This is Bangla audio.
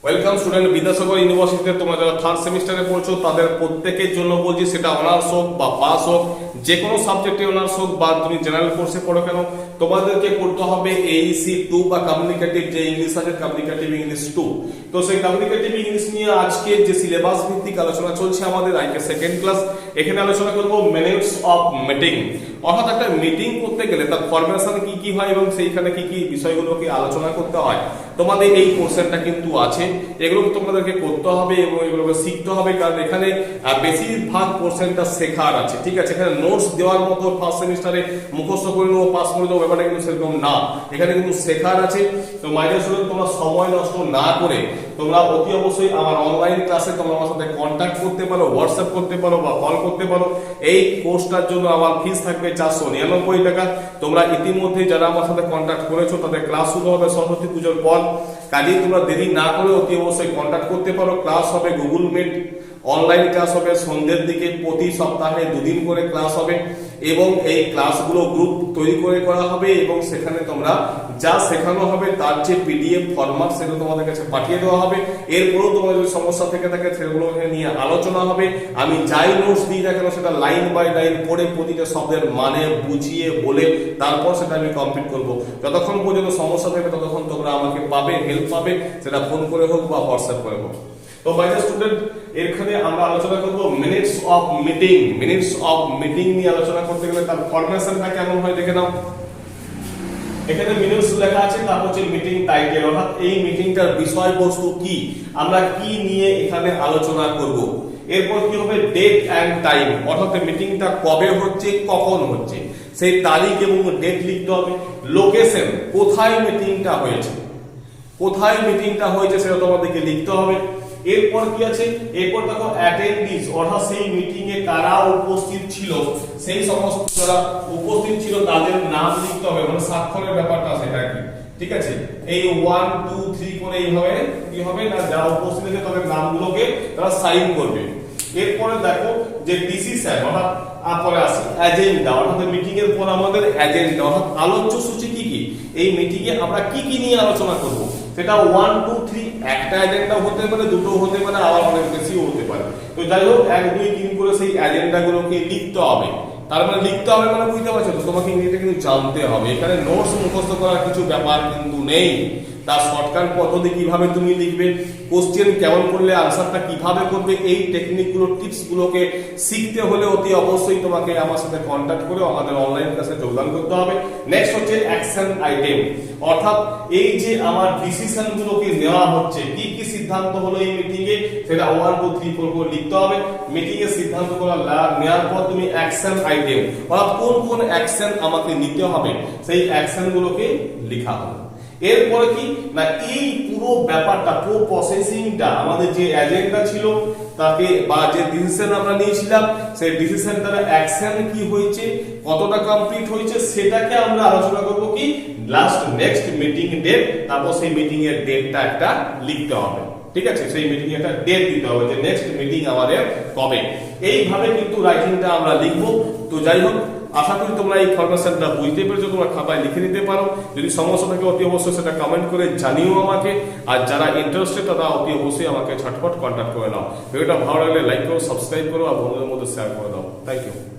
ওয়েলকাম স্টুডেন্ট, বিদ্যাসাগর ইউনিভার্সিটিতে তোমরা যারা থার্ড সেমিস্টারে পড়ছো তাদের প্রত্যেকের জন্য বলছি, সেটা অনার্স হোক বা পাস হোক, যে কোনো সাবজেক্টে অনার্স হোক বা তুমি জেনারেল কোর্সে পড়ো কেন, তোমাদেরকে পড়তে হবে এইসি 2 বা কমিউনিকেটিভ যে ইংলিশ আছে, কমিউনিকেটিভ ইংলিশ 2। তো সেই কমিউনিকেটিভ ইংলিশ নিয়ে আজকে যে সিলেবাস ভিত্তিক আলোচনা চলছে আমাদের আজকে সেকেন্ড ক্লাস। এখানে আলোচনা করব মিনিটস অফ মিটিং, অর্থাৎ একটা মিটিং করতে গেলে তার ফরমেশন কি কি হয় এবং সেইখানে কি কি বিষয়গুলোকে আলোচনা করতে হয়। তোমাদের এই পোর্শনটা কিন্তু আছে, এগুলো তোমাদেরকে করতে হবে এবং এগুলোকে শিখতে হবে, কারণ এখানে বেশিরভাগ পোর্শনটা শেখার আছে। ঠিক আছে, এখানে নোটস দেওয়ার মতো ফার্স্ট সেমিস্টারে মুখস্থ করে নেবো, পাস করে দেবো, ব্যাপারটা কিন্তু সেরকম না। এখানে কিন্তু শেখার আছে। তো মাইডিয়ার স্টুডেন্ট, তোমরা সময় নষ্ট না করে তোমরা অতি অবশ্যই আমার অনলাইন ক্লাসে তোমরা আমার সাথে কন্ট্যাক্ট করতে পারো, হোয়াটসঅ্যাপ করতে পারো বা কল করতে পারো। এই কোর্সটার জন্য আমার ফিস থাকবে 499 টাকা। তোমরা ইতিমধ্যে যারা আমার সাথে কন্ট্যাক্ট করেছো তাদের ক্লাস শুরু হবে সরস্বতী পুজোর পর, কাজেই তোমরা দেরি না করে অতি অবশ্যই কন্ট্যাক্ট করতে পারো। ক্লাস হবে গুগল মিট, অনলাইন ক্লাস হবে সন্ধ্যের দিকে, প্রতি সপ্তাহে 2 দিন করে ক্লাস হবে এবং এই ক্লাসগুলো গ্রুপ তৈরি করে করা হবে এবং সেখানে তোমরা যা শেখানো হবে তার যে পিডিএফ ফরম্যাট সেগুলো তোমাদের কাছে পাঠিয়ে দেওয়া হবে। এরপরেও তোমাদের যদি সমস্যা থেকে থাকে সেগুলো নিয়ে আলোচনা হবে। আমি যাই নোটস দিই না কেন সেটা লাইন বাই লাইন পড়ে প্রতিটা শব্দের মানে বুঝিয়ে বলে তারপর সেটা আমি কমপ্লিট করব। যতক্ষণ পর্যন্ত সমস্যা থাকবে ততক্ষণ তোমরা আমাকে পাবে, হেল্প পাবে, সেটা ফোন করে হোক বা হোয়াটসঅ্যাপ করে হোক। তো বাইরে স্টুডেন্ট, এখানে আমরা আলোচনা করব minutes of meeting. Minutes of meeting নিয়ে আলোচনা করতে গেলে তার ফরমেশনটা কেমন হয় দেখে নাও। এখানে মিনিটস লেখা আছে, তারপর হচ্ছে মিটিং টাইটেল, অর্থাৎ এই মিটিংটার বিষয়বস্তু কি, আমরা কি নিয়ে এখানে আলোচনা করব। এরপর কি হবে, ডেট এন্ড টাইম, অর্থাৎ মিটিংটা কবে হচ্ছে, কখন হচ্ছে, সেই তারিখ এবং ডেট লিখতে হবে। লোকেশন, কোথায় মিটিংটা হয়েছে, কোথায় মিটিংটা হয়েছে সেটা তোমাদেরকে লিখতে হবে। এরপর কি আছে, এরপর দেখো অ্যাটেন্ডিজ, অর্থাৎ সেই মিটিং এ কারা উপস্থিত ছিল, সেই সমস্ত যারা উপস্থিত ছিল তাদের নাম লিখতে হবে, মানে স্বাক্ষরের ব্যাপারটা সেটা কি। ঠিক আছে, এই 1 2 3 করে এইভাবে কি হবে না, যারা উপস্থিত আছে তাদের নামগুলোকে তারা সাইন করবে। এরপরে দেখো যে ডিসিশন, অর্থাৎ পরে আসি এজেন্ডা, অর্থাৎ মিটিং এর পর আমাদের এজেন্ডা, অর্থাৎ আলোচ্য সূচি কি কি, এই মিটিং এ আমরা কি কি নিয়ে আলোচনা করব। সেটা 1 2 3 একটা এজেন্ডা হতে পারে, দুটো হতে পারে, আবার অনেক বেশিও হতে পারে। তো যাই হোক 1 2 3 করে সেই এজেন্ডা গুলোকে লিখতে হবে। তার মানে লিখতে হবে মানে বুঝতে পারছো তো, তোমাকে ইংরেজিটা কিন্তু জানতে হবে। এখানে নোটস মুখস্থ করার কিছু ব্যাপার কিন্তু নেই। তার শর্টকাট পদ্ধতি কিভাবে তুমি লিখবে, কোশ্চেন কেমন করলে আনসারটা কিভাবে করবে, এই টেকনিকগুলো টিপসগুলোকে শিখতে হলে অতি অবশ্যই তোমাকে আমার সাথে কন্ট্যাক্ট করে আমাদের অনলাইন ক্লাসে যোগদান করতে হবে। নেক্সট হচ্ছে অ্যাকশন আইটেম, অর্থাৎ এই যে আমার ডিসিশনগুলোকে নেওয়া হচ্ছে, কি কি সিদ্ধান্ত হলো এই মিটিং এ, সেটা 1 2 3 4 করে লিখতে হবে। মিটিং এর সিদ্ধান্তগুলো নেওয়ার পর তুমি অ্যাকশন আইটেম, অর্থাৎ কোন কোন অ্যাকশন আমাকে নিতে হবে সেই অ্যাকশনগুলোকে লেখা হবে। এরপরে কি না, এই পুরো ব্যাপারটা, পুরো প্রসেসিংটা, আমাদের যে এজেন্ডা ছিল তাকে বা যে ডিসিশন আমরা নিয়েছিলাম সেই ডিসিশনটার অ্যাকশন কি হয়েছে, কতটা কমপ্লিট হয়েছে, সেটাকে আমরা আলোচনা করব কি লাস্ট নেক্সট মিটিং ডেট। তারপর সেই মিটিং এর ডেটটা একটা লিখতে হবে। ঠিক আছে, সেই মিটিং এর একটা ডেট দিতে হবে যে নেক্সট মিটিং আমাদের কবে। এইভাবে কিন্তু রাইটিংটা আমরা লিখবো। তো যাই হোক, আশা করি তোমরা এই ফরমেশনটা বুঝতে পেরেছো, তোমরা খাতায় লিখে নিতে পারো। যদি সমস্যা থাকে অতি অবশ্যই সেটা কমেন্ট করে জানিও আমাকে, আর যারা ইন্টারেস্টেড তারা অতি অবশ্যই আমাকে ঝটপট কন্ট্যাক্ট করে নাও। ভিডিওটা ভালো লাগলে লাইক করো, সাবস্ক্রাইব করো আর বন্ধুদের মধ্যে শেয়ার করে দাও। Thank you.